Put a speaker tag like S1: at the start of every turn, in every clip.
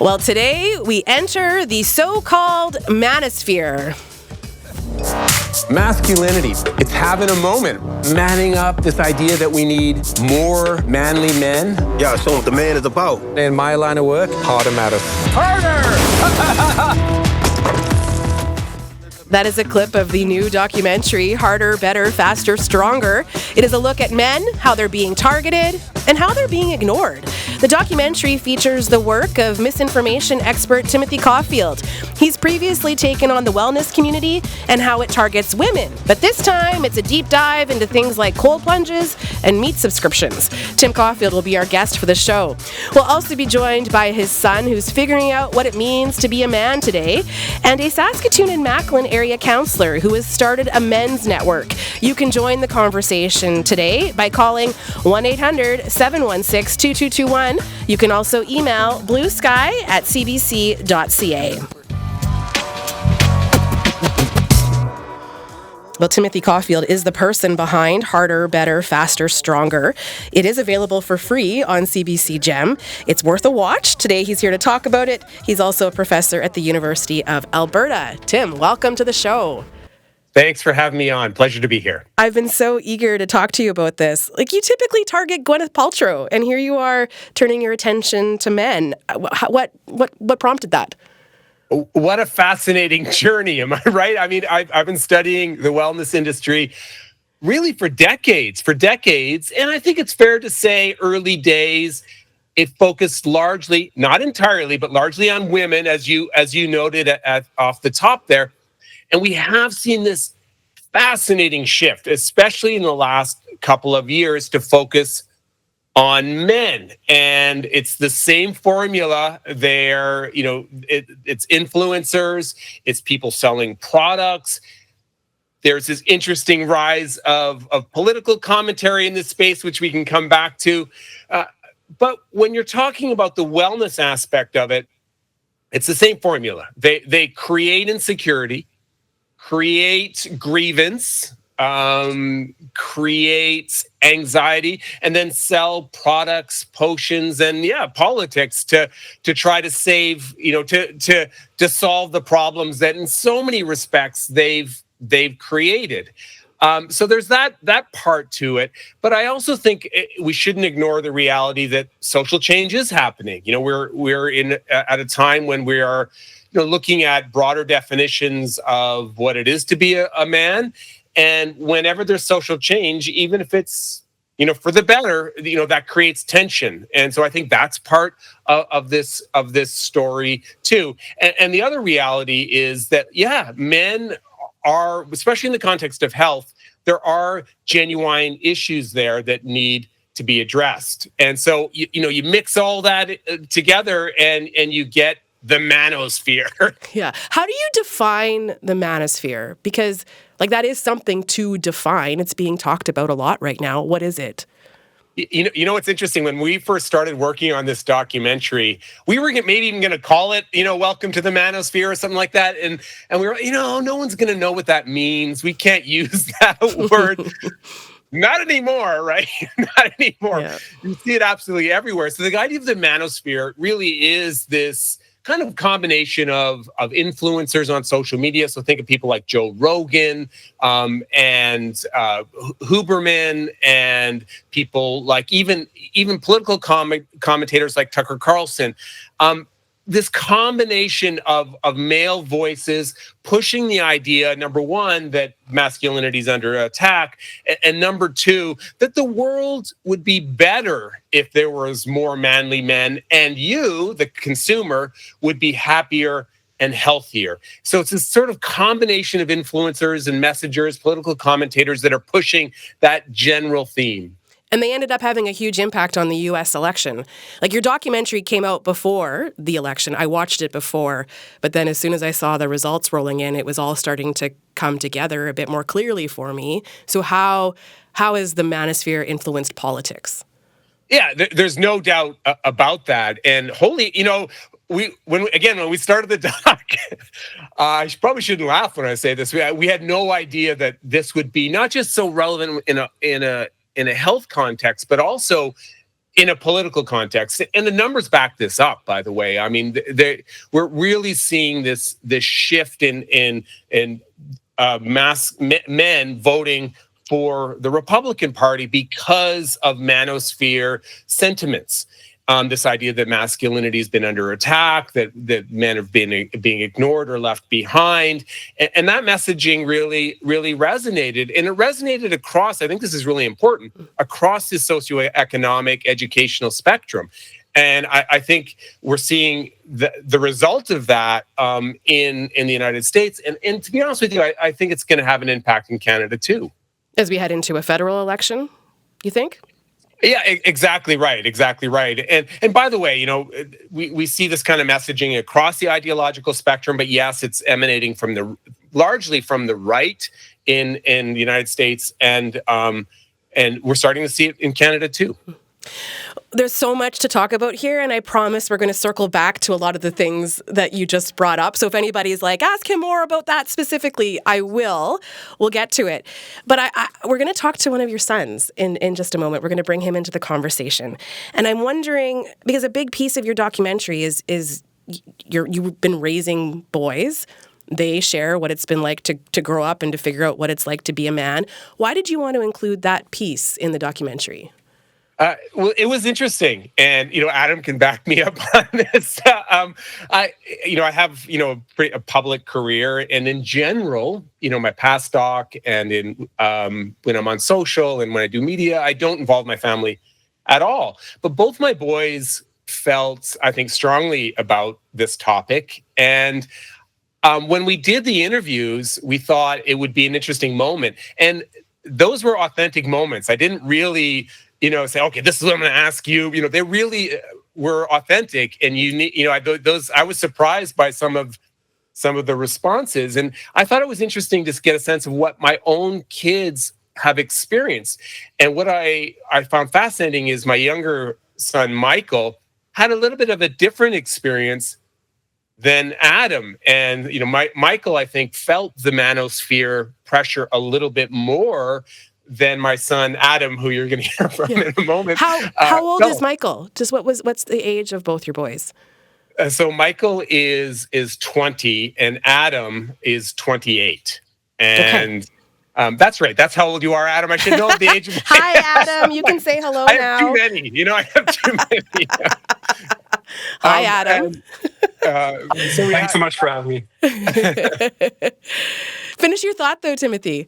S1: Well, today we enter the so-called manosphere.
S2: Masculinity, it's having a moment, manning up this idea that we need more manly men.
S3: Yeah, show what the man is about.
S2: In my line of work, harder matters. Harder!
S1: That is a clip of the new documentary, Harder, Better, Faster, Stronger. It is a look at men, how they're being targeted, and how they're being ignored. The documentary features the work of misinformation expert Timothy Caulfield. He's previously taken on the wellness community and how it targets women. But this time, it's a deep dive into things like cold plunges and meat subscriptions. Tim Caulfield will be our guest for the show. We'll also be joined by his son, who's figuring out what it means to be a man today, and a Saskatchewan and Macklin area counselor who has started a men's network. You can join the conversation today by calling 1-800-716-2221. You can also email bluesky@cbc.ca. Well, Timothy Caulfield is the person behind Harder, Better, Faster, Stronger. It is available for free on CBC Gem. It's worth a watch. Today, he's here to talk about it. He's also a professor at the University of Alberta. Tim, welcome to the show.
S4: Thanks for having me on. Pleasure to be here.
S1: I've been so eager to talk to you about this. You typically target Gwyneth Paltrow, and here you are turning your attention to men. What prompted that?
S4: What a fascinating journey, am I right? I mean, I've been studying the wellness industry really for decades, and I think it's fair to say early days, it focused largely, not entirely, but largely on women, as you noted off the top there. And we have seen this fascinating shift, especially in the last couple of years, to focus on men. And it's the same formula there. It's influencers, it's people selling products. There's this interesting rise of political commentary in this space, which we can come back to. But when you're talking about the wellness aspect of it, it's the same formula. They create insecurity, create grievance, create anxiety, and then sell products, potions, and politics to try to save, to solve the problems that in so many respects they've created. So there's that part to it, but I also think we shouldn't ignore the reality that social change is happening. We're in at a time when we are looking at broader definitions of what it is to be a man. And whenever there's social change, even if it's, for the better, that creates tension. And so I think that's part of this story too. And the other reality is that, men are, especially in the context of health, there are genuine issues there that need to be addressed. And so, you mix all that together and you get the manosphere.
S1: Yeah. How do you define the manosphere? Because that is something to define. It's being talked about a lot right now. What is it?
S4: What's interesting, when we first started working on this documentary, we were maybe even going to call it, Welcome to the Manosphere or something like that. And we were, no one's going to know what that means. We can't use that word. Not anymore, right? Not anymore. Yeah. You see it absolutely everywhere. So the idea of the manosphere really is this kind of combination of influencers on social media. So think of people like Joe Rogan and Huberman, and people like even political commentators like Tucker Carlson. This combination of male voices pushing the idea, number one, that masculinity is under attack, and number two, that the world would be better if there was more manly men, and you, the consumer, would be happier and healthier. So it's this sort of combination of influencers and messengers, political commentators that are pushing that general theme.
S1: And they ended up having a huge impact on the U.S. election. Your documentary came out before the election. I watched it before. But then as soon as I saw the results rolling in, it was all starting to come together a bit more clearly for me. So how has the manosphere influenced politics?
S4: Yeah, there's no doubt about that. And when we started the doc, I probably shouldn't laugh when I say this. We had no idea that this would be not just so relevant in a health context, but also in a political context. And the numbers back this up, by the way. I mean, we're really seeing this shift in men voting for the Republican Party because of manosphere sentiments. This idea that masculinity has been under attack, that men have been being ignored or left behind, and that messaging really resonated, and it resonated across. I think this is really important, across the socioeconomic educational spectrum, and I think we're seeing the result of that in the United States, and to be honest with you, I think it's going to have an impact in Canada too,
S1: as we head into a federal election. You think?
S4: Yeah, exactly right. Exactly right. And by the way, you know, we see this kind of messaging across the ideological spectrum, but yes, it's emanating largely from the right in the United States, and we're starting to see it in Canada too.
S1: There's so much to talk about here, and I promise we're going to circle back to a lot of the things that you just brought up. So if anybody's like, ask him more about that specifically, I will. We'll get to it. But we're going to talk to one of your sons in just a moment. We're going to bring him into the conversation. And I'm wondering, because a big piece of your documentary is you've been raising boys. They share what it's been like to grow up and to figure out what it's like to be a man. Why did you want to include that piece in the documentary?
S4: Well, it was interesting, and Adam can back me up on this. I have a public career, and in general, my past doc, and in when I'm on social and when I do media, I don't involve my family at all. But both my boys felt, I think, strongly about this topic, and when we did the interviews, we thought it would be an interesting moment, and those were authentic moments. I didn't really say, okay, this is what I'm going to ask you. They really were authentic and unique. I was surprised by some of the responses, and I thought it was interesting to get a sense of what my own kids have experienced. And what I found fascinating is my younger son, Michael, had a little bit of a different experience than Adam. And, Michael, I think, felt the manosphere pressure a little bit more than my son Adam, who you're going to hear from in a moment.
S1: How old is Michael? Just what's the age of both your boys?
S4: So Michael is 20 and Adam is 28. And that's right. That's how old you are, Adam. I should know the age of
S1: Hi, Adam. You can say hello
S4: I
S1: now.
S4: have too many. I have too many.
S1: Hi, Adam.
S3: Thanks so much for having me.
S1: Finish your thought, though, Timothy.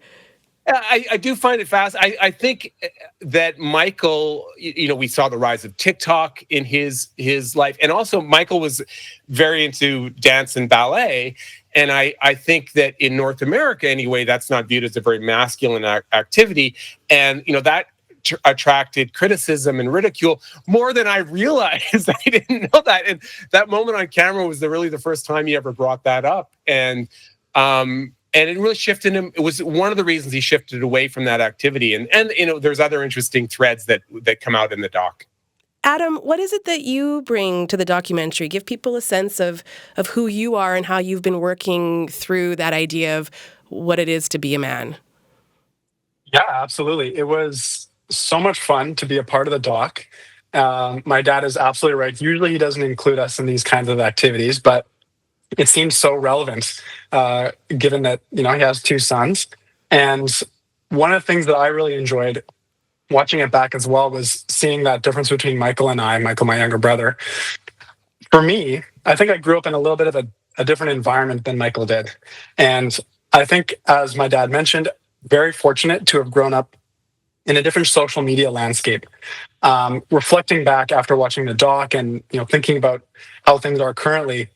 S4: I do find it fast. I think that Michael, we saw the rise of TikTok in his life. And also Michael was very into dance and ballet. And I think that in North America, anyway, that's not viewed as a very masculine activity. And, that attracted criticism and ridicule more than I realized. I didn't know that. And that moment on camera was really the first time he ever brought that up. And it really shifted him. It was one of the reasons he shifted away from that activity. And there's other interesting threads that come out in the doc.
S1: Adam, what is it that you bring to the documentary? Give people a sense of who you are and how you've been working through that idea of what it is to be a man.
S3: Yeah, absolutely. It was so much fun to be a part of the doc. My dad is absolutely right. Usually he doesn't include us in these kinds of activities, but it seems so relevant given that, he has two sons. And one of the things that I really enjoyed watching it back as well was seeing that difference between Michael and I, Michael, my younger brother. For me, I think I grew up in a little bit of a different environment than Michael did. And I think, as my dad mentioned, very fortunate to have grown up in a different social media landscape. Reflecting back after watching the doc and, thinking about how things are currently,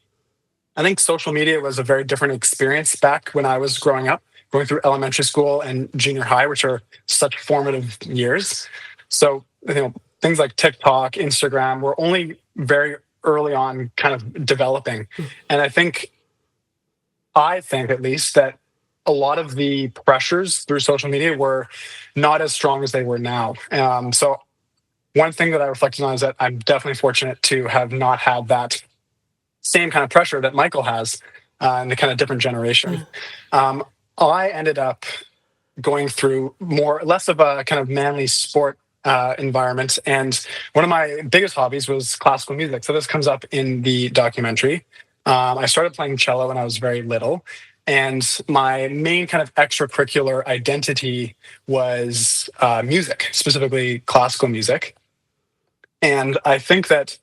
S3: I think social media was a very different experience back when I was growing up, going through elementary school and junior high, which are such formative years. So, things like TikTok, Instagram were only very early on kind of developing. And I think at least that a lot of the pressures through social media were not as strong as they were now. So one thing that I reflected on is that I'm definitely fortunate to have not had that same kind of pressure that Michael has in the kind of different generation. I ended up going through less of a kind of manly sport environment. And one of my biggest hobbies was classical music. So this comes up in the documentary. I started playing cello when I was very little. And my main kind of extracurricular identity was music, specifically classical music. And I think that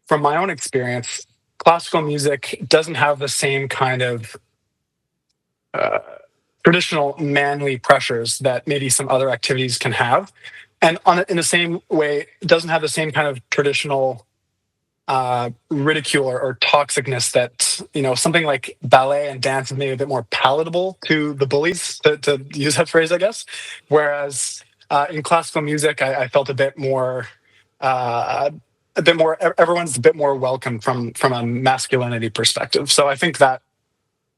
S3: from my own experience, classical music doesn't have the same kind of traditional manly pressures that maybe some other activities can have. And in the same way, it doesn't have the same kind of traditional ridicule or toxicness that, something like ballet and dance is maybe a bit more palatable to the bullies, to use that phrase, I guess. Whereas in classical music, I felt a bit more, everyone's a bit more welcome from a masculinity perspective. So I think that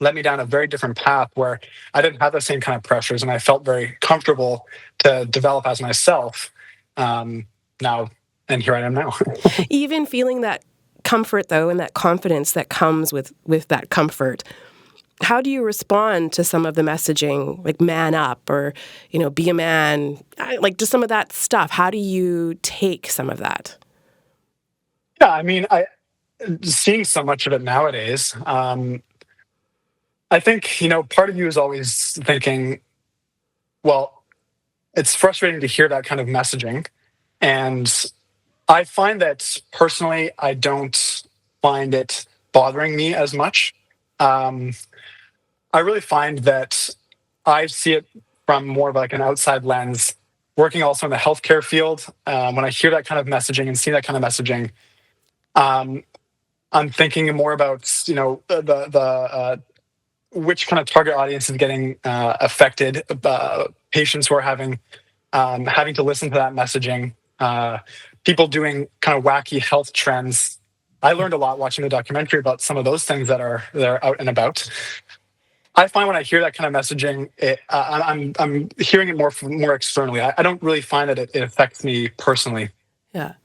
S3: led me down a very different path where I didn't have the same kind of pressures, and I felt very comfortable to develop as myself now. And here I am now.
S1: Even feeling that comfort, though, and that confidence that comes with that comfort, how do you respond to some of the messaging, like man up or, be a man, like just some of that stuff? How do you take some of that?
S3: Yeah, I mean, seeing so much of it nowadays, I think, part of you is always thinking, well, it's frustrating to hear that kind of messaging. And I find that personally, I don't find it bothering me as much. I really find that I see it from more of like an outside lens, working also in the healthcare field. When I hear that kind of messaging and see that kind of messaging, I'm thinking more about, the which kind of target audience is getting affected, patients who are having to listen to that messaging, people doing kind of wacky health trends. I learned a lot watching the documentary about some of those things that are out and about. I find when I hear that kind of messaging, I'm hearing it more externally. I don't really find that it affects me personally.
S1: Yeah,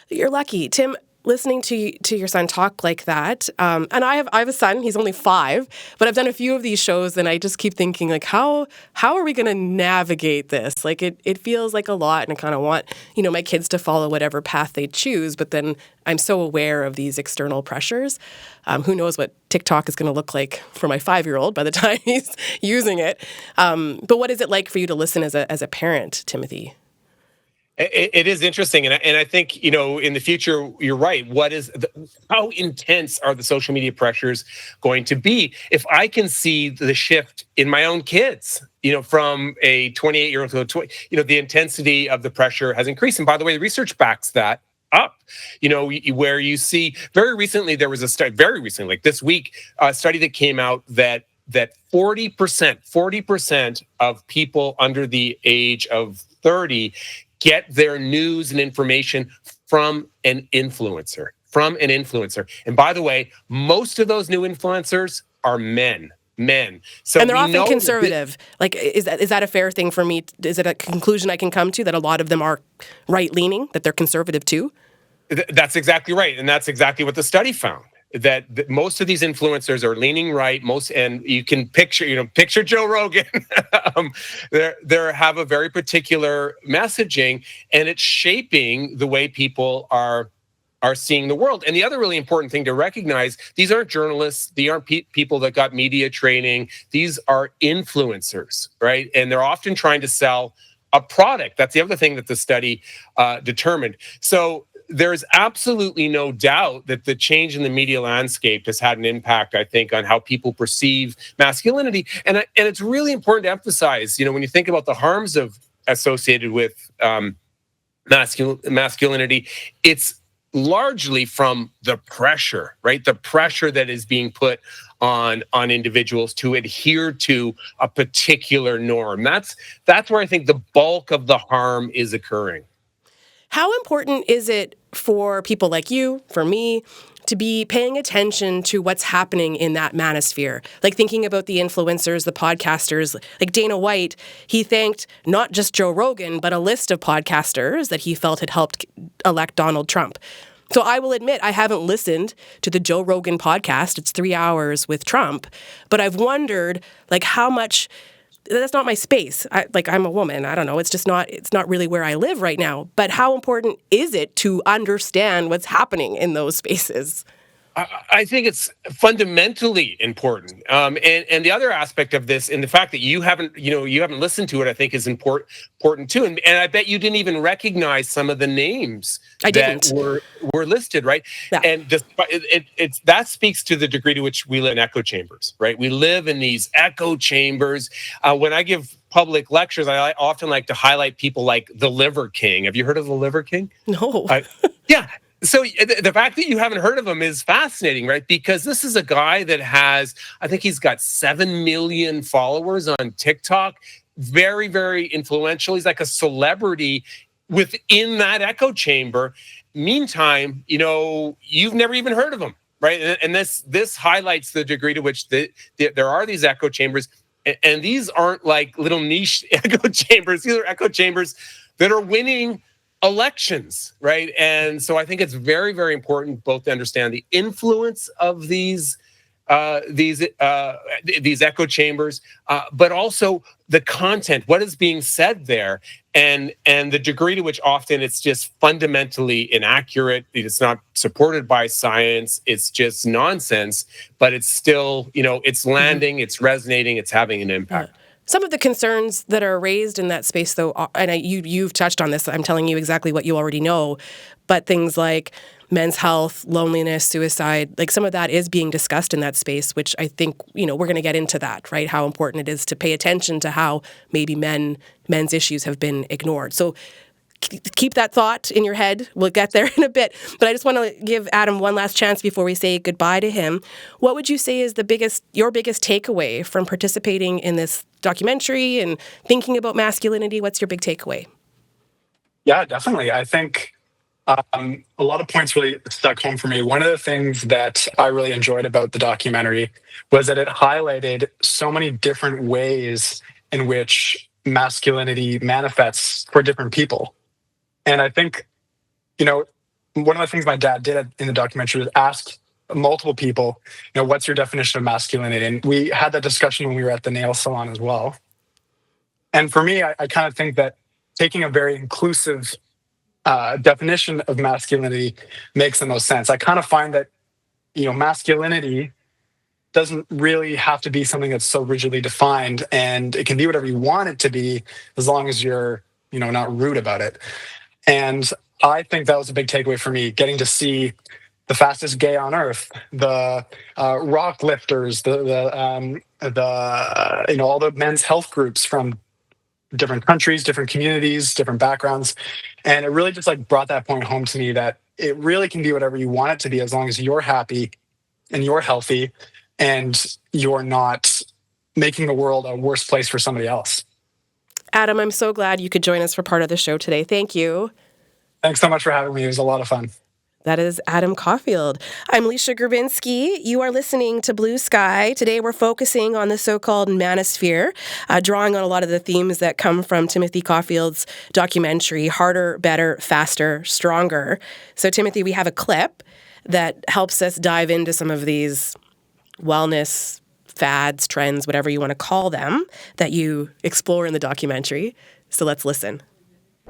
S1: you're lucky, Tim. Listening to your son talk like that, and I have a son. He's only 5, but I've done a few of these shows, and I just keep thinking like, how are we going to navigate this? Like it feels like a lot, and I kind of want my kids to follow whatever path they choose, but then I'm so aware of these external pressures. Who knows what TikTok is going to look like for my 5-year-old by the time he's using it? But what is it like for you to listen as a parent, Timothy?
S4: It is interesting, and I think in the future, you're right. How intense are the social media pressures going to be? If I can see the shift in my own kids, from a 28-year-old to a 20, the intensity of the pressure has increased. And by the way, the research backs that up. Where you see very recently there was a study, like this week, a study that came out that 40% of people under the age of 30 get their news and information from an influencer. And by the way, most of those new influencers are men. So
S1: and they're often conservative. Is that a fair thing for me? Is it a conclusion I can come to that a lot of them are right-leaning, that they're conservative too?
S4: That's exactly right. And that's exactly what the study found. That most of these influencers are leaning right. And you can picture Joe Rogan. They have a very particular messaging, and it's shaping the way people are seeing the world. And the other really important thing to recognize: these aren't journalists. These aren't people that got media training. These are influencers, right? And they're often trying to sell a product. That's the other thing that the study determined. So there's absolutely no doubt that the change in the media landscape has had an impact, I think, on how people perceive masculinity. And it's really important to emphasize, when you think about the harms associated with masculinity, it's largely from the pressure, right? The pressure that is being put on individuals to adhere to a particular norm. That's where I think the bulk of the harm is occurring.
S1: How important is it for people like you, for me, to be paying attention to what's happening in that manosphere? Like thinking about the influencers, the podcasters, like Dana White, he thanked not just Joe Rogan, but a list of podcasters that he felt had helped elect Donald Trump. So I will admit I haven't listened to the Joe Rogan podcast. It's 3 hours with Trump. But I've wondered, like, how much that's not my space. I'm a woman. I don't know. It's not really where I live right now. But how important is it to understand what's happening in those spaces?
S4: I think it's fundamentally important, and the other aspect of this, and the fact that you haven't listened to it, I think is important too. And I bet you didn't even recognize some of the names that were listed, right? Yeah. And that speaks to the degree to which we live in echo chambers, right? We live in these echo chambers. When I give public lectures, I often like to highlight people like the Liver King. Have you heard of the Liver King?
S1: No.
S4: Yeah. So the fact that you haven't heard of him is fascinating, right? Because this is a guy that I think he's got 7 million followers on TikTok. Very, very influential. He's like a celebrity within that echo chamber. Meantime, you've never even heard of him, right? And this highlights the degree to which there are these echo chambers. And these aren't like little niche echo chambers. These are echo chambers that are winning elections, right? And so I think it's very, very important both to understand the influence of these echo chambers, but also the content, what is being said there, and the degree to which often it's just fundamentally inaccurate. It's not supported by science. It's just nonsense, but it's still, it's landing, it's resonating, it's having an impact.
S1: Some of the concerns that are raised in that space, though, and you've touched on this, I'm telling you exactly what you already know, but things like men's health, loneliness, suicide, like some of that is being discussed in that space, which I think, we're going to get into that, right? How important it is to pay attention to how maybe men's issues have been ignored. So keep that thought in your head. We'll get there in a bit. But I just want to give Adam one last chance before we say goodbye to him. What would you say is your biggest takeaway from participating in this documentary and thinking about masculinity? What's your big takeaway?
S3: Yeah, definitely. I think a lot of points really stuck home for me. One of the things that I really enjoyed about the documentary was that it highlighted so many different ways in which masculinity manifests for different people. And I think, one of the things my dad did in the documentary was ask multiple people, what's your definition of masculinity? And we had that discussion when we were at the nail salon as well. And for me, I kind of think that taking a very inclusive definition of masculinity makes the most sense. I kind of find that, masculinity doesn't really have to be something that's so rigidly defined, and it can be whatever you want it to be as long as you're, not rude about it. And I think that was a big takeaway for me, getting to see the fastest gay on earth, the rock lifters, all the men's health groups from different countries, different communities, different backgrounds. And it really just brought that point home to me that it really can be whatever you want it to be as long as you're happy and you're healthy and you're not making the world a worse place for somebody else.
S1: Adam, I'm so glad you could join us for part of the show today. Thank you.
S3: Thanks so much for having me. It was a lot of fun.
S1: That is Adam Caulfield. I'm Leisha Grabinski. You are listening to Blue Sky. Today we're focusing on the so-called manosphere, drawing on a lot of the themes that come from Timothy Caulfield's documentary, Harder, Better, Faster, Stronger. So Timothy, we have a clip that helps us dive into some of these wellness fads, trends, whatever you want to call them, that you explore in the documentary. So let's listen.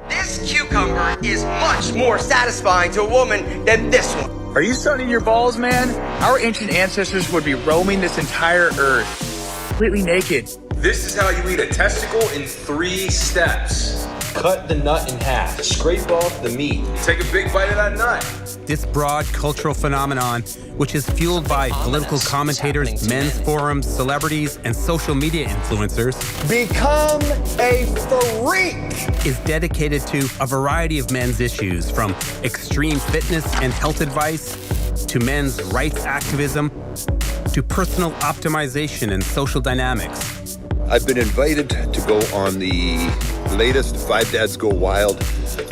S5: This cucumber is much more satisfying to a woman than this one.
S6: Are you sunning your balls, man? Our ancient ancestors would be roaming this entire earth, completely naked.
S7: This is how you eat a testicle in 3 steps. Cut the nut in half. Scrape off the meat. Take a big bite of that nut.
S8: This broad cultural phenomenon, which is fueled by political commentators, men's forums, celebrities, and social media influencers,
S5: Become a freak.
S8: is dedicated to a variety of men's issues, from extreme fitness and health advice, to men's rights activism, to personal optimization and social dynamics.
S9: I've been invited to go on the latest 5 Dads Go Wild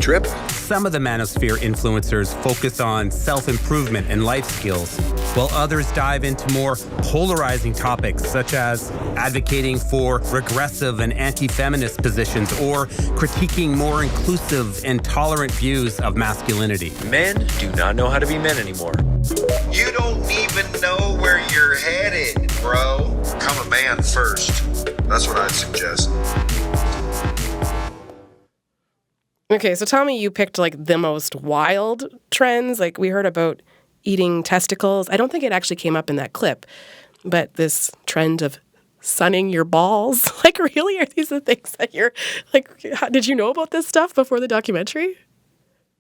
S9: trip.
S8: Some of the manosphere influencers focus on self-improvement and life skills, while others dive into more polarizing topics such as advocating for regressive and anti-feminist positions or critiquing more inclusive and tolerant views of masculinity.
S7: Men do not know how to be men anymore.
S10: You don't even know where you're headed, bro. Become a man first. That's what I'd suggest.
S1: Okay, so tell me, you picked like the most wild trends. Like we heard about eating testicles. I don't think it actually came up in that clip, but this trend of sunning your balls. Like, really? Are these the things that you're like, did you know about this stuff before the documentary?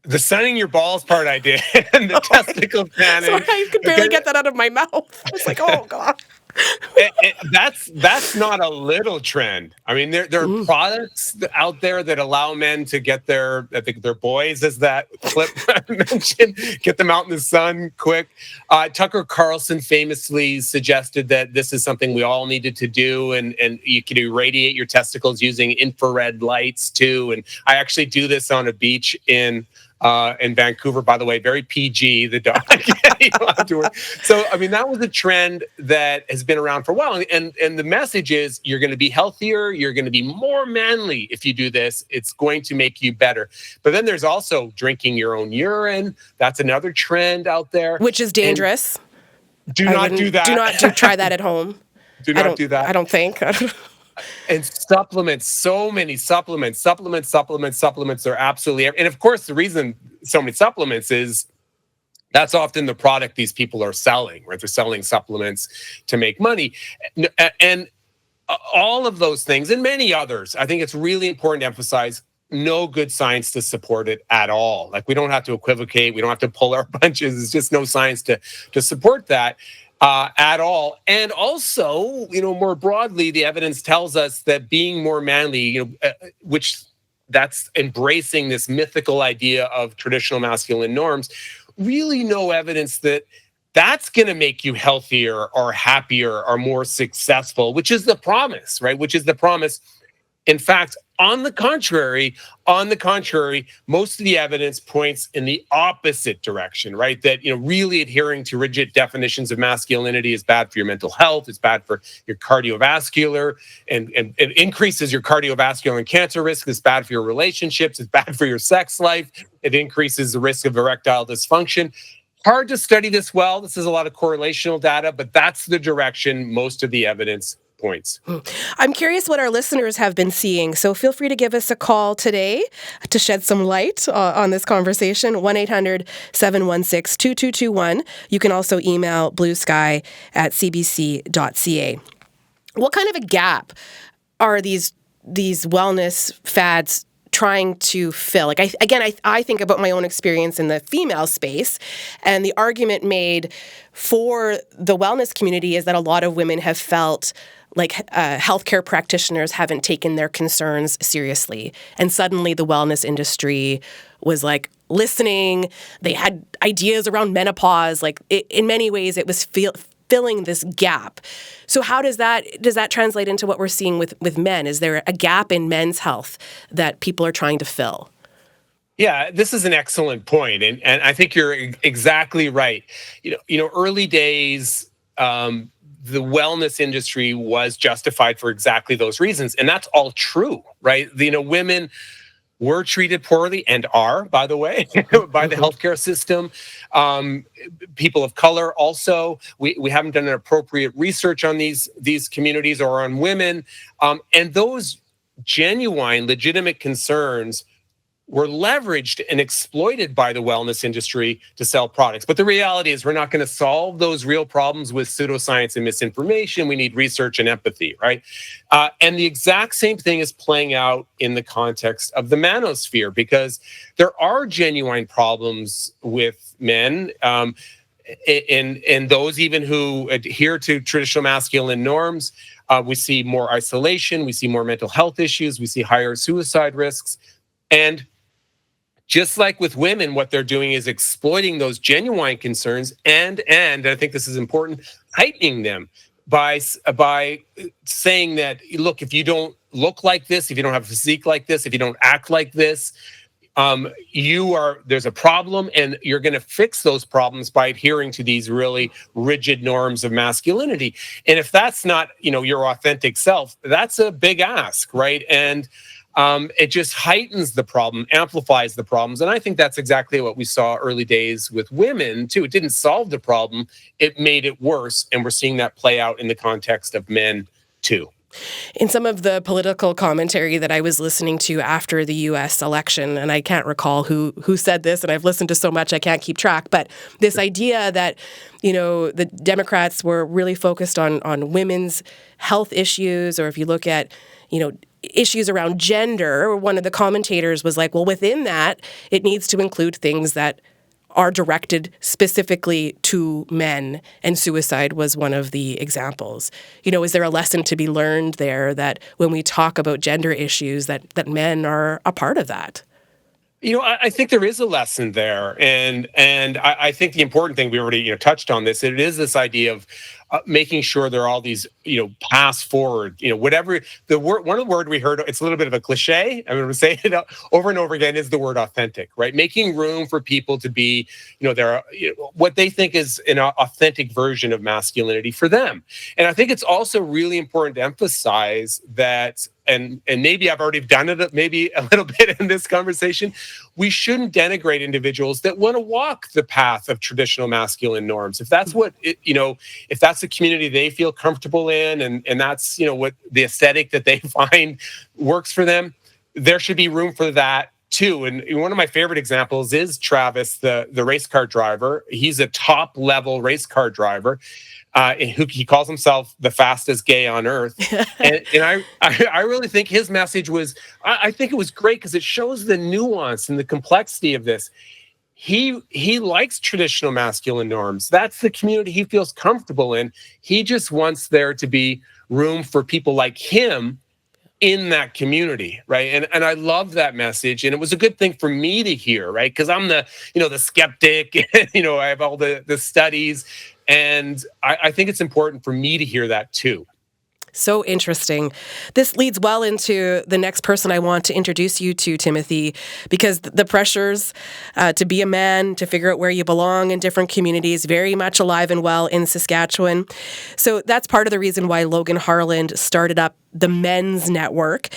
S4: The sunning your balls part I did, and the testicle cannon.
S1: Sorry, I could barely get that out of my mouth. I was like, oh, God.
S4: That's not a little trend. I mean, there are products out there that allow men to get their boys, as that clip mentioned, get them out in the sun quick. Tucker Carlson famously suggested that this is something we all needed to do, and you can irradiate your testicles using infrared lights too. And I actually do this on a beach in Vancouver, by the way, very PG, the dog. You don't have to worry. So, I mean, that was a trend that has been around for a while. And the message is you're going to be healthier. You're going to be more manly if you do this. It's going to make you better. But then there's also drinking your own urine. That's another trend out there.
S1: Which is dangerous.
S4: And do not do that.
S1: Do not try that at home.
S4: Do not do that.
S1: I don't think.
S4: And supplements, so many supplements are absolutely, and of course the reason so many supplements is that's often the product these people are selling, right? They're selling supplements to make money. And all of those things and many others, I think it's really important to emphasize no good science to support it at all. Like, we don't have to equivocate, we don't have to pull our punches. There's just no science to support that. At all. And also, more broadly, the evidence tells us that being more manly, which that's embracing this mythical idea of traditional masculine norms, really no evidence that that's going to make you healthier or happier or more successful, which is the promise, right? Which is the promise. In fact, on the contrary, most of the evidence points in the opposite direction, right? That, really adhering to rigid definitions of masculinity is bad for your mental health. It's bad for your cardiovascular and it increases your cardiovascular and cancer risk. It's bad for your relationships. It's bad for your sex life. It increases the risk of erectile dysfunction. Hard to study this well. This is a lot of correlational data, but that's the direction most of the evidence points.
S1: I'm curious what our listeners have been seeing, so feel free to give us a call today to shed some light on this conversation, 1-800-716-2221. You can also email bluesky@cbc.ca. What kind of a gap are these wellness fads trying to fill? Like, I think about my own experience in the female space, and the argument made for the wellness community is that a lot of women have felt like healthcare practitioners haven't taken their concerns seriously. And suddenly the wellness industry was like listening. They had ideas around menopause. Like, in many ways, it was filling this gap. So how does that translate into what we're seeing with men? Is there a gap in men's health that people are trying to fill?
S4: Yeah, this is an excellent point, and I think you're exactly right. Early days, the wellness industry was justified for exactly those reasons, and that's all true, right? Women were treated poorly and are, by the way, by the healthcare system. People of color also. We haven't done an appropriate research on these communities or on women, and those genuine, legitimate concerns were leveraged and exploited by the wellness industry to sell products. But the reality is we're not going to solve those real problems with pseudoscience and misinformation. We need research and empathy, right? And the exact same thing is playing out in the context of the manosphere, because there are genuine problems with men, and those even who adhere to traditional masculine norms. We see more isolation. We see more mental health issues. We see higher suicide risks. And just like with women, what they're doing is exploiting those genuine concerns and I think this is important, heightening them by saying that, look, if you don't look like this, if you don't have a physique like this, if you don't act like this, there's a problem, and you're going to fix those problems by adhering to these really rigid norms of masculinity. And if that's not, your authentic self, that's a big ask, right? And it just heightens the problem, amplifies the problems. And I think that's exactly what we saw early days with women, too. It didn't solve the problem. It made it worse. And we're seeing that play out in the context of men, too.
S1: In some of the political commentary that I was listening to after the U.S. election, and I can't recall who said this, and I've listened to so much I can't keep track, but this idea that, the Democrats were really focused on women's health issues, or if you look at, issues around gender, one of the commentators was like, well, within that, it needs to include things that are directed specifically to men, and suicide was one of the examples. Is there a lesson to be learned there that when we talk about gender issues that men are a part of that?
S4: I think there is a lesson there, and I think the important thing, we already touched on this. It is this idea of making sure there are all these paths forward. Whatever the word, one of the word we heard, it's a little bit of a cliche. I'm going to say it over and over again, is the word authentic, right? Making room for people to be, their what they think is an authentic version of masculinity for them. And I think it's also really important to emphasize that. And maybe I've already done it maybe a little bit in this conversation, we shouldn't denigrate individuals that want to walk the path of traditional masculine norms. If that's what, if that's the community they feel comfortable in, and that's, what the aesthetic that they find works for them, there should be room for that too. And one of my favorite examples is Travis, the race car driver. He's a top level race car driver. He calls himself the fastest gay on earth. and I really think his message was, I think it was great because it shows the nuance and the complexity of this. He likes traditional masculine norms. That's the community he feels comfortable in. He just wants there to be room for people like him in that community, right? And I love that message, and it was a good thing for me to hear, right? Because I'm the the skeptic, I have all the studies, and I think it's important for me to hear that too.
S1: So interesting. This leads well into the next person I want to introduce you to, Timothy, because the pressures to be a man, to figure out where you belong in different communities, very much alive and well in Saskatchewan. So that's part of the reason why Logan Harland started up the Men's Network.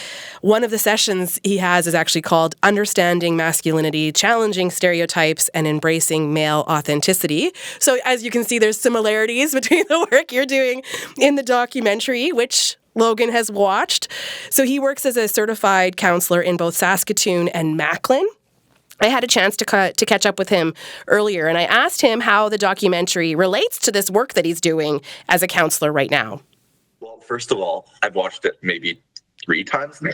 S1: One of the sessions he has is actually called Understanding Masculinity, Challenging Stereotypes, and Embracing Male Authenticity. So as you can see, there's similarities between the work you're doing in the documentary, which Logan has watched. So he works as a certified counselor in both Saskatoon and Macklin. I had a chance to catch up with him earlier, and I asked him how the documentary relates to this work that he's doing as a counselor right now.
S10: Well, first of all, I've watched it maybe 3 times now.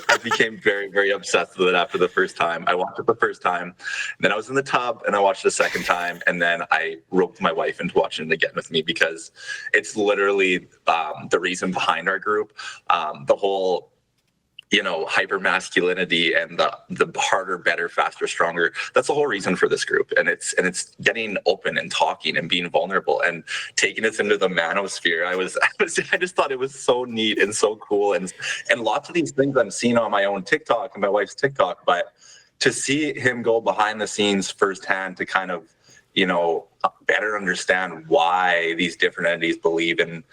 S10: I became very, very obsessed with it after the first time. I watched it the first time, then I was in the tub and I watched it the second time, and then I roped my wife into watching it again with me because it's literally the reason behind our group. The whole hyper masculinity and the harder, better, faster, stronger. That's the whole reason for this group. And it's getting open and talking and being vulnerable and taking us into the manosphere. I just thought it was so neat and so cool. And lots of these things I'm seeing on my own TikTok and my wife's TikTok, but to see him go behind the scenes firsthand to kind of, better understand why these different entities believe in,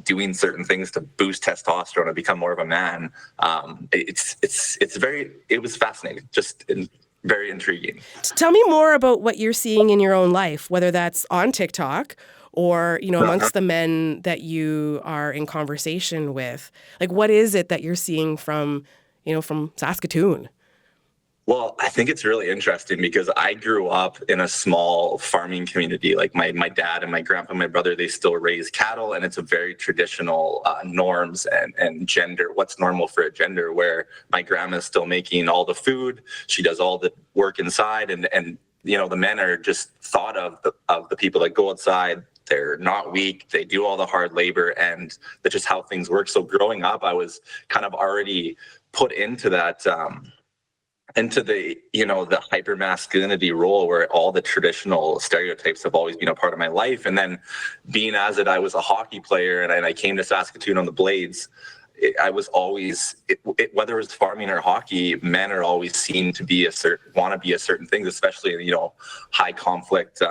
S10: doing certain things to boost testosterone and become more of a man. It was fascinating, very intriguing.
S1: Tell me more about what you're seeing in your own life, whether that's on TikTok or, amongst the men that you are in conversation with. Like, what is it that you're seeing from Saskatoon?
S10: Well, I think it's really interesting because I grew up in a small farming community. Like my dad and my grandpa and my brother, they still raise cattle, and it's a very traditional norms and gender, what's normal for a gender, where my grandma's still making all the food. She does all the work inside, and the men are just thought of the people that go outside. They're not weak. They do all the hard labor, and that's just how things work. So growing up, I was kind of already put into that, into the hyper masculinity role where all the traditional stereotypes have always been a part of my life. And then being as it, I was a hockey player and I came to Saskatoon on the Blades. I was always, whether it was farming or hockey, men are always seen to be want to be a certain things, especially in, high conflict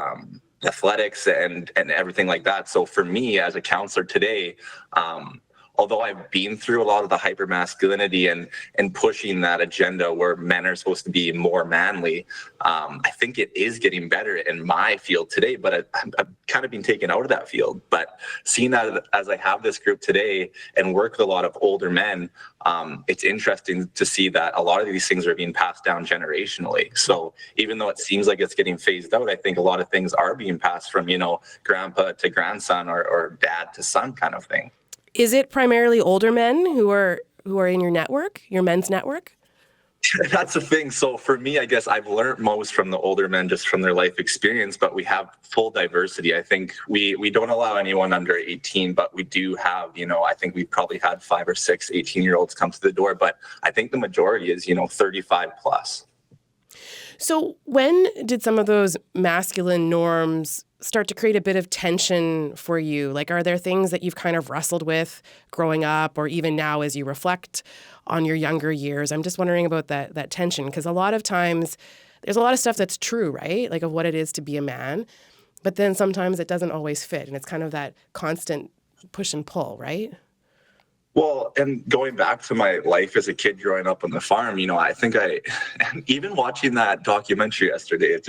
S10: athletics and everything like that. So for me as a counselor today, although I've been through a lot of the hyper masculinity and pushing that agenda where men are supposed to be more manly, I think it is getting better in my field today, but I've kind of been taken out of that field. But seeing that as I have this group today and work with a lot of older men, it's interesting to see that a lot of these things are being passed down generationally. So even though it seems like it's getting phased out, I think a lot of things are being passed from, grandpa to grandson or dad to son kind of thing.
S1: Is it primarily older men who are in your network, your men's network?
S10: That's the thing. So for me, I guess I've learned most from the older men just from their life experience, but we have full diversity. I think we don't allow anyone under 18, but we do have, I think we've probably had 5 or 6 18-year-olds come to the door, but I think the majority is, 35 plus.
S1: So when did some of those masculine norms start to create a bit of tension for you? Like, are there things that you've kind of wrestled with growing up or even now as you reflect on your younger years? I'm just wondering about that tension, because a lot of times there's a lot of stuff that's true, right? Like of what it is to be a man, but then sometimes it doesn't always fit. And it's kind of that constant push and pull, right?
S10: Well, and going back to my life as a kid growing up on the farm, I think even watching that documentary yesterday, it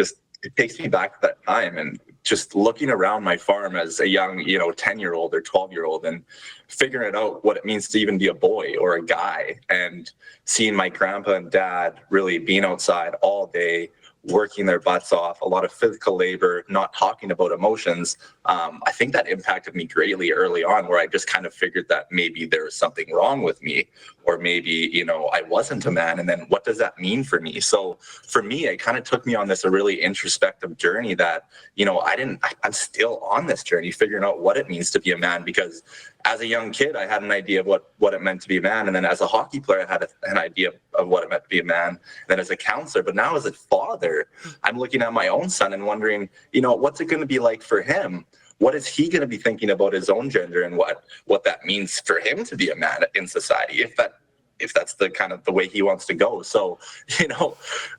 S10: takes me back to that time and just looking around my farm as a young, 10-year-old or 12-year-old and figuring out what it means to even be a boy or a guy, and seeing my grandpa and dad really being outside all day, working their butts off, a lot of physical labor, not talking about emotions. I think that impacted me greatly early on, where I just kind of figured that maybe there was something wrong with me, or maybe, I wasn't a man. And then what does that mean for me? So for me, it kind of took me on this a really introspective journey that, I'm still on this journey, figuring out what it means to be a man, because as a young kid, I had an idea of what it meant to be a man. And then as a hockey player, I had an idea of what it meant to be a man. And then as a counselor, but now as a father, I'm looking at my own son and wondering, what's it going to be like for him? What is he going to be thinking about his own gender and what that means for him to be a man in society, if that's the kind of the way he wants to go. So,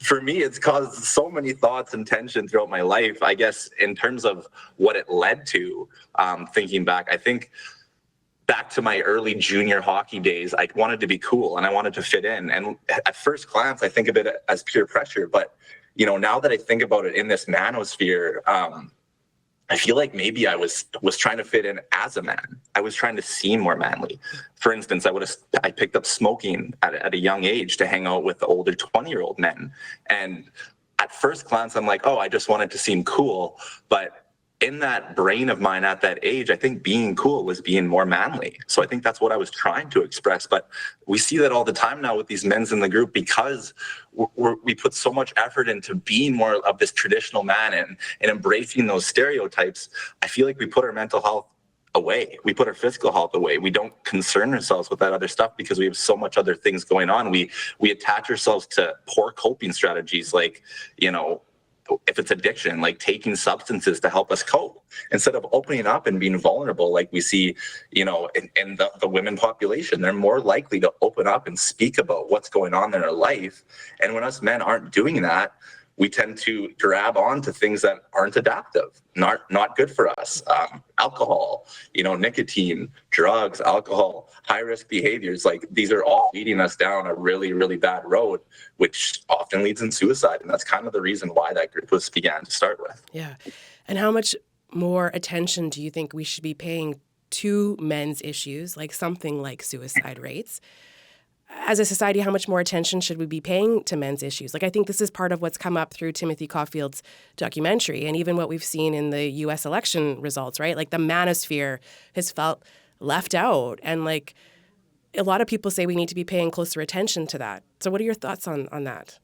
S10: for me, it's caused so many thoughts and tension throughout my life. I guess in terms of what it led to, thinking back, I think back to my early junior hockey days, I wanted to be cool and I wanted to fit in. And at first glance, I think of it as peer pressure. But, now that I think about it in this manosphere, I feel like maybe I was trying to fit in as a man. I was trying to seem more manly. For instance, I picked up smoking at a young age to hang out with the older 20-year-old men. And at first glance, I'm like, oh, I just wanted to seem cool. But in that brain of mine at that age, I think being cool was being more manly. So I think that's what I was trying to express. But we see that all the time now with these men's in the group, because we put so much effort into being more of this traditional man and embracing those stereotypes. I feel like we put our mental health away. We put our physical health away. We don't concern ourselves with that other stuff because we have so much other things going on. We attach ourselves to poor coping strategies, like, if it's addiction, like taking substances to help us cope, instead of opening up and being vulnerable, like we see, in the women population. They're more likely to open up and speak about what's going on in their life. And when us men aren't doing that, we tend to grab on to things that aren't adaptive, not good for us. Alcohol, nicotine, drugs, alcohol, high-risk behaviors, like these are all leading us down a really, really bad road, which often leads in suicide. And that's kind of the reason why that group began to start with.
S1: Yeah. And how much more attention do you think we should be paying to men's issues, like something like suicide rates? As a society, how much more attention should we be paying to men's issues? Like, I think this is part of what's come up through Timothy Caulfield's documentary and even what we've seen in the U.S. election results, right? Like, the manosphere has felt left out. And, like, a lot of people say we need to be paying closer attention to that. So what are your thoughts on that?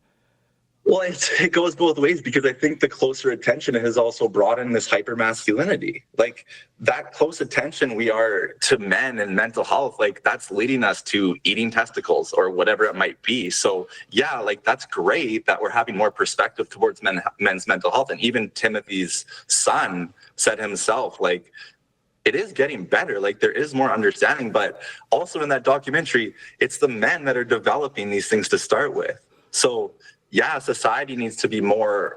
S10: Well, it goes both ways, because I think the closer attention has also brought in this hyper-masculinity. Like, that close attention we are to men and mental health, like, that's leading us to eating testicles or whatever it might be. So, yeah, like, that's great that we're having more perspective towards men's mental health. And even Timothy's son said himself, like, it is getting better. Like, there is more understanding. But also in that documentary, it's the men that are developing these things to start with. So, yeah, society needs to be more,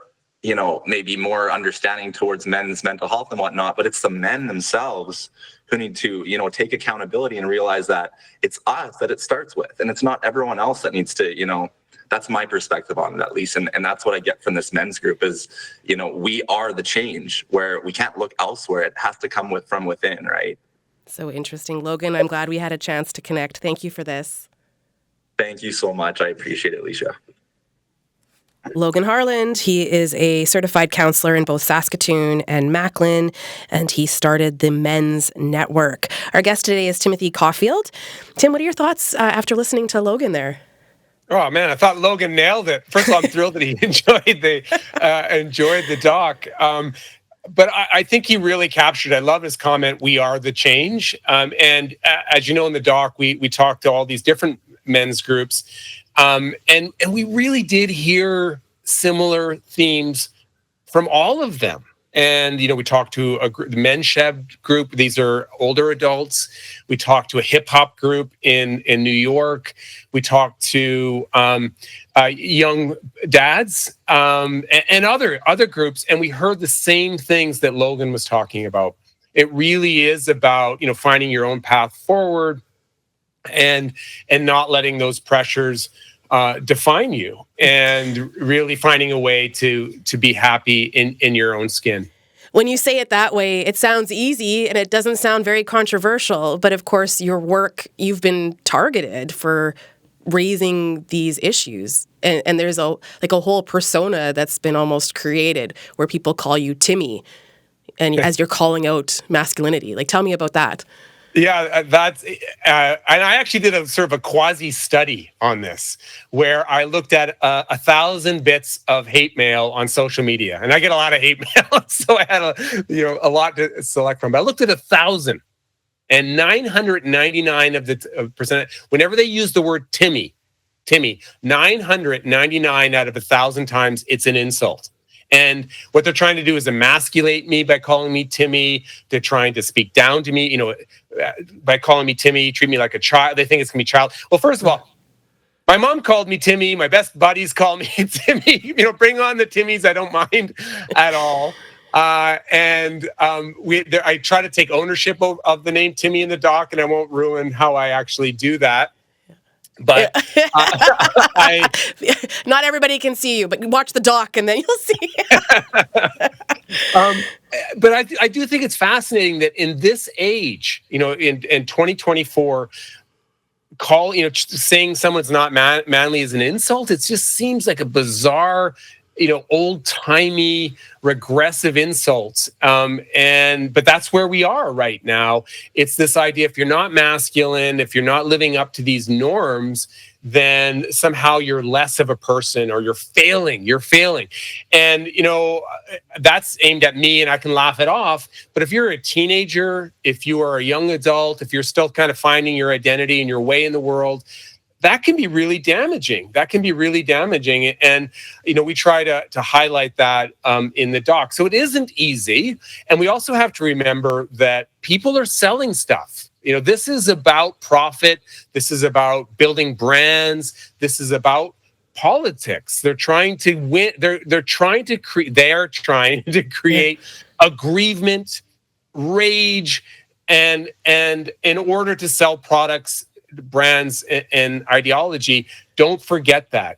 S10: maybe more understanding towards men's mental health and whatnot, but it's the men themselves who need to, take accountability and realize that it's us that it starts with, and it's not everyone else that needs to, that's my perspective on it, at least. And that's what I get from this men's group is, we are the change, where we can't look elsewhere. It has to come from within, right?
S1: So interesting. Logan, I'm glad we had a chance to connect. Thank you for this.
S10: Thank you so much. I appreciate it, Alicia.
S1: Logan Harland, he is a certified counselor in both Saskatoon and Macklin, and he started the Men's Network. Our guest today is Timothy Caulfield. Tim, what are your thoughts after listening to Logan there?
S4: Oh man, I thought Logan nailed it. First of all, I'm thrilled that he enjoyed the doc. But I think he really captured. I love his comment. We are the change. And as you know, in the doc, we talked to all these different men's groups, and we really did hear similar themes from all of them. And, we talked to the men's Chev group. These are older adults. We talked to a hip hop group in New York. We talked to young dads and other groups. And we heard the same things that Logan was talking about. It really is about, finding your own path forward and not letting those pressures define you, and really finding a way to be happy in your own skin.
S1: When you say it that way, it sounds easy and it doesn't sound very controversial. But of course, your work, you've been targeted for raising these issues. And there's a whole persona that's been almost created where people call you Timmy, and as you're calling out masculinity. Tell me about that.
S4: Yeah, that's, and I actually did a sort of a quasi study on this, where I looked at 1,000 bits of hate mail on social media, and I get a lot of hate mail, so I had a lot to select from. But I looked at 1,000, and 999 of the percent, whenever they use the word Timmy, 999 out of 1,000 times it's an insult. And what they're trying to do is emasculate me by calling me Timmy. They're trying to speak down to me, by calling me Timmy, treat me like a child. They think it's going to be child. Well, first of all, my mom called me Timmy. My best buddies call me Timmy. Bring on the Timmies. I don't mind at all. I try to take ownership of the name Timmy in the doc, and I won't ruin how I actually do that. But
S1: not everybody can see you, but watch the doc and then you'll see.
S4: But I do think it's fascinating that in this age, in 2024, saying someone's not manly is an insult. It just seems like a bizarre, old-timey, regressive insults. But that's where we are right now. It's this idea, if you're not masculine, if you're not living up to these norms, then somehow you're less of a person, or you're failing. And, that's aimed at me, and I can laugh it off. But if you're a teenager, if you are a young adult, if you're still kind of finding your identity and your way in the world, that can be really damaging. And, we try to highlight that in the doc. So it isn't easy. And we also have to remember that people are selling stuff. This is about profit. This is about building brands. This is about politics. They're trying to win. They're trying to create aggrievement, rage, and in order to sell products, brands, and ideology. Don't forget that.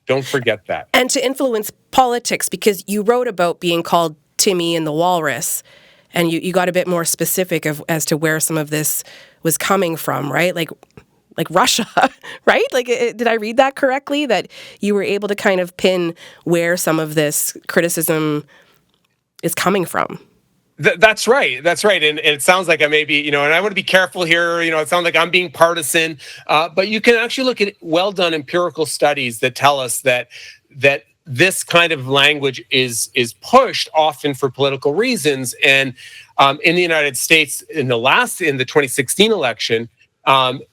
S1: And to influence politics, because you wrote about being called Timmy and the Walrus, and you got a bit more specific as to where some of this was coming from, right? Like Russia, right? Did I read that correctly? That you were able to kind of pin where some of this criticism is coming from?
S4: That's right. And it sounds like I may be, and I want to be careful here. It sounds like I'm being partisan, but you can actually look at well done empirical studies that tell us that this kind of language is pushed often for political reasons. And in the United States, in the 2016 election,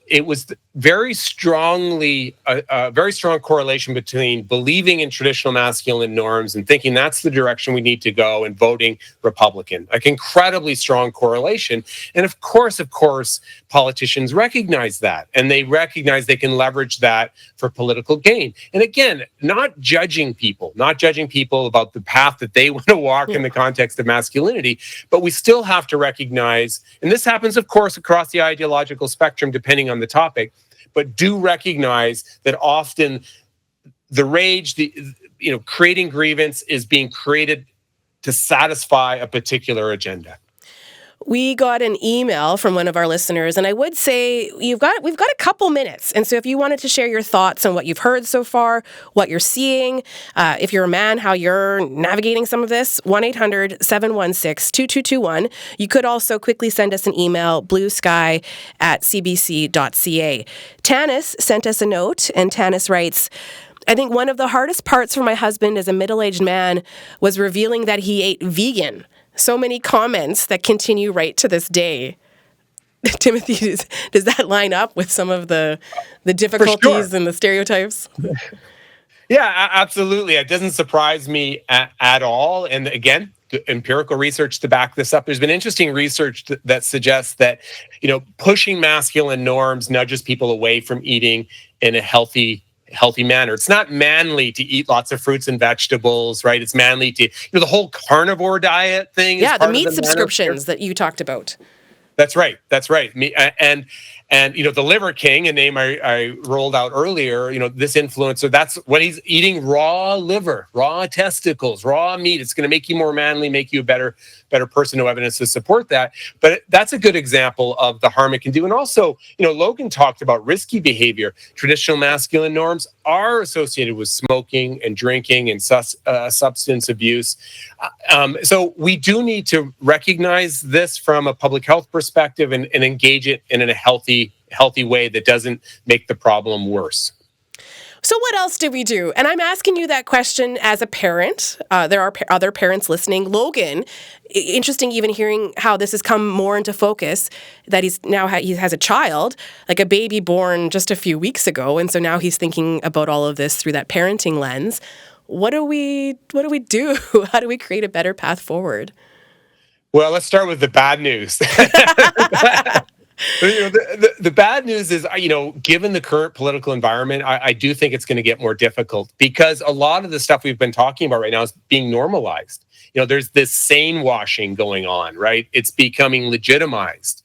S4: it was very strongly a very strong correlation between believing in traditional masculine norms and thinking that's the direction we need to go and voting Republican. Like incredibly strong correlation. And of course, politicians recognize that, and they recognize they can leverage that for political gain. And again, not judging people about the path that they want to walk in the context of masculinity, but we still have to recognize, and this happens, of course, across the ideological spectrum, depending on the topic, but do recognize that often the rage, creating grievance is being created to satisfy a particular agenda.
S1: We got an email from one of our listeners, and I would say we've got a couple minutes. And so if you wanted to share your thoughts on what you've heard so far, what you're seeing, if you're a man, how you're navigating some of this, 1-800-716-2221. You could also quickly send us an email, bluesky@cbc.ca. Tanis sent us a note, and Tanis writes, I think one of the hardest parts for my husband as a middle-aged man was revealing that he ate vegan. So many comments that continue right to this day. Timothy, does that line up with some of the difficulties and the stereotypes?
S4: Yeah, absolutely. It doesn't surprise me at all. And again, empirical research to back this up. There's been interesting research that suggests that, pushing masculine norms nudges people away from eating in a healthy manner. It's not manly to eat lots of fruits and vegetables, right? It's manly to, the whole carnivore diet thing.
S1: Yeah, the meat subscriptions that you talked about.
S4: That's right. And the Liver King, a name I rolled out earlier, this influencer, that's what he's eating: raw liver, raw testicles, raw meat. It's going to make you more manly, make you a better person. No evidence to support that. But that's a good example of the harm it can do. And also, Logan talked about risky behavior. Traditional masculine norms are associated with smoking and drinking and substance abuse. So we do need to recognize this from a public health perspective and engage it in a healthy way that doesn't make the problem worse.
S1: So what else do we do? And I'm asking you that question as a parent. There are other parents listening. Logan, interesting even hearing how this has come more into focus, that he has a child, like a baby born just a few weeks ago. And so now he's thinking about all of this through that parenting lens. What do we do? How do we create a better path forward?
S4: Well, let's start with the bad news. The bad news is, given the current political environment, I do think it's going to get more difficult because a lot of the stuff we've been talking about right now is being normalized. There's this sane washing going on, right? It's becoming legitimized.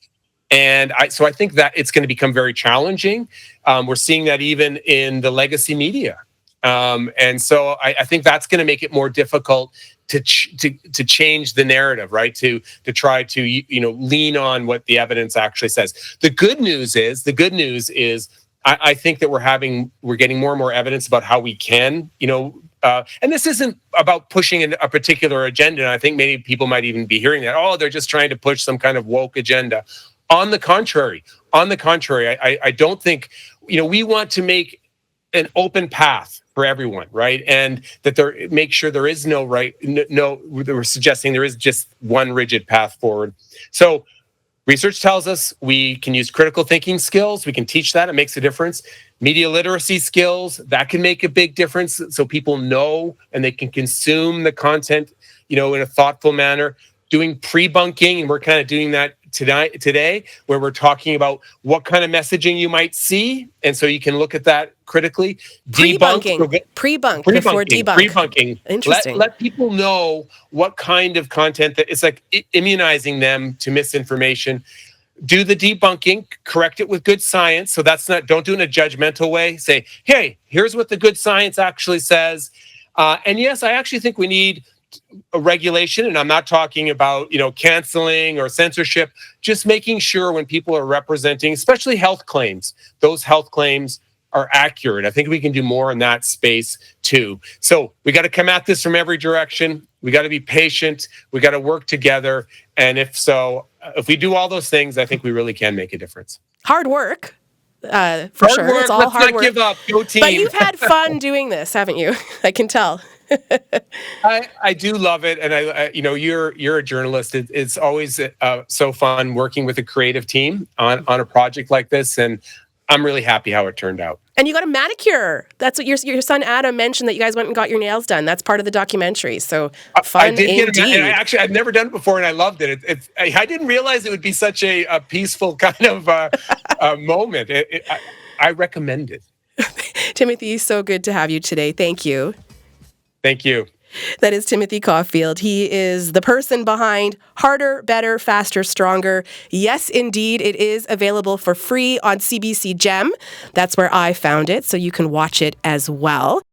S4: And so I think that it's going to become very challenging. We're seeing that even in the legacy media. And so I think that's going to make it more difficult to change the narrative, right? To try to lean on what the evidence actually says. The good news is I think that we're getting more and more evidence about how we can, and this isn't about pushing a particular agenda. And I think many people might even be hearing that, they're just trying to push some kind of woke agenda. On the contrary, I don't think, we want to make an open path for everyone, right? And that make sure there is we're suggesting there is just one rigid path forward. So research tells us we can use critical thinking skills. We can teach that. It makes a difference. Media literacy skills, that can make a big difference. So people know and they can consume the content, in a thoughtful manner. Doing pre-bunking, and we're kind of doing that today, where we're talking about what kind of messaging you might see, and so you can look at that critically.
S1: Pre-bunk before debunk.
S4: Pre-bunking.
S1: Interesting.
S4: Let people know what kind of content that it's like immunizing them to misinformation. Do the debunking, correct it with good science. So don't do it in a judgmental way. Say, hey, here's what the good science actually says. And yes, I actually think we need a regulation, and I'm not talking about canceling or censorship, just making sure when people are representing, especially health claims, those health claims are accurate. I think we can do more in that space too. So we got to come at this from every direction. We got to be patient. We got to work together. And if we do all those things, I think we really can make a difference.
S1: Hard work. For
S4: hard
S1: sure.
S4: Work.
S1: It's all
S4: Let's
S1: hard
S4: not
S1: work.
S4: Give up. Go team.
S1: But you've had fun doing this, haven't you? I can tell.
S4: I do love it, and you're a journalist. It's always so fun working with a creative team on a project like this, and I'm really happy how it turned out.
S1: And you got a manicure. That's what your son Adam mentioned, that you guys went and got your nails done. That's part of the documentary. So fun
S4: I did
S1: indeed.
S4: actually, I've never done it before, and I loved it. I didn't realize it would be such a peaceful kind of moment. I recommend it.
S1: Timothy, so good to have you today. Thank you.
S4: Thank you.
S1: That is Timothy Caulfield. He is the person behind Harder, Better, Faster, Stronger. Yes, indeed, it is available for free on CBC Gem. That's where I found it, so you can watch it as well.